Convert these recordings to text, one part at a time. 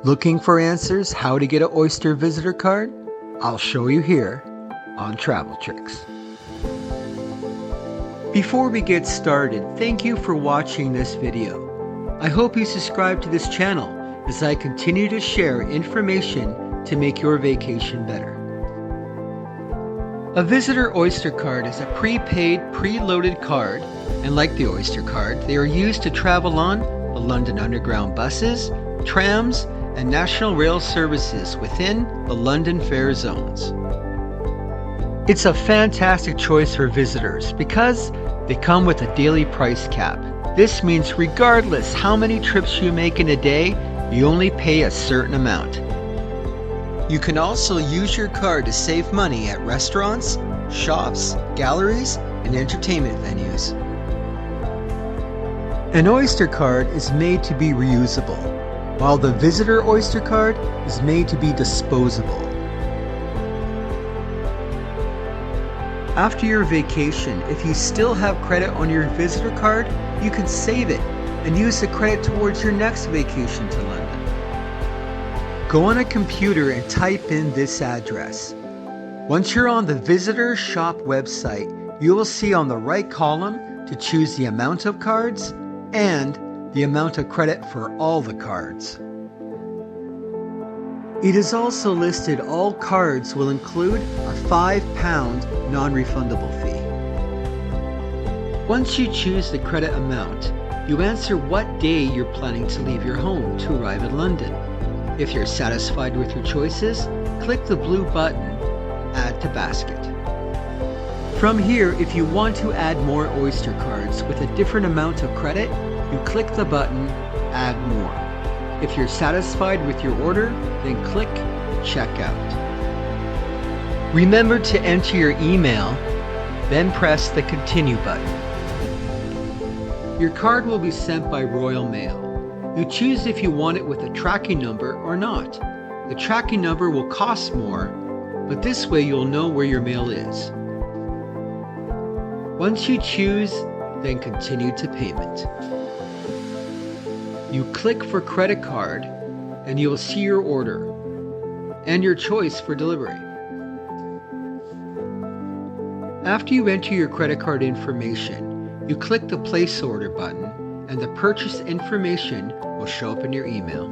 Looking for answers how to get an Oyster visitor card? I'll show you here on Travel Tricks. Before we get started, thank you for watching this video. I hope you subscribe to this channel as I continue to share information to make your vacation better. A Visitor Oyster Card is a prepaid, preloaded card, and like the Oyster Card, they are used to travel on the London Underground buses, trams, and National Rail services within the London fare zones. It's a fantastic choice for visitors because they come with a daily price cap. This means regardless how many trips you make in a day, you only pay a certain amount. You can also use your card to save money at restaurants, shops, galleries, and entertainment venues. An Oyster Card is made to be reusable, while the Visitor Oyster Card is made to be disposable. After your vacation, if you still have credit on your Visitor Card, you can save it and use the credit towards your next vacation to London. Go on a computer and type in this address. Once you're on the Visitor Shop website, you will see on the right column to choose the amount of cards and the amount of credit for all the cards. It is also listed all cards will include a £5 non-refundable fee. Once you choose the credit amount, you answer what day you're planning to leave your home to arrive in London. If you're satisfied with your choices, click the blue button, Add to Basket. From here, if you want to add more Oyster cards with a different amount of credit, you click the button, Add More. If you're satisfied with your order, then click Checkout. Remember to enter your email, then press the Continue button. Your card will be sent by Royal Mail. You choose if you want it with a tracking number or not. The tracking number will cost more, but this way you'll know where your mail is. Once you choose, then continue to payment. You click for credit card and you will see your order and your choice for delivery. After you enter your credit card information, you click the Place Order button and the purchase information will show up in your email.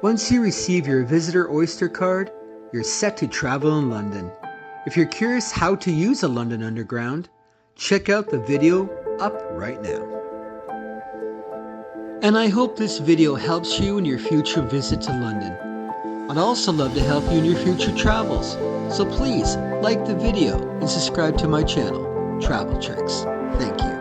Once you receive your Visitor Oyster Card, you're set to travel in London. If you're curious how to use a London Underground, check out the video up right now. And I hope this video helps you in your future visit to London. I'd also love to help you in your future travels, so please like the video and subscribe to my channel, Travel Tricks. Thank you.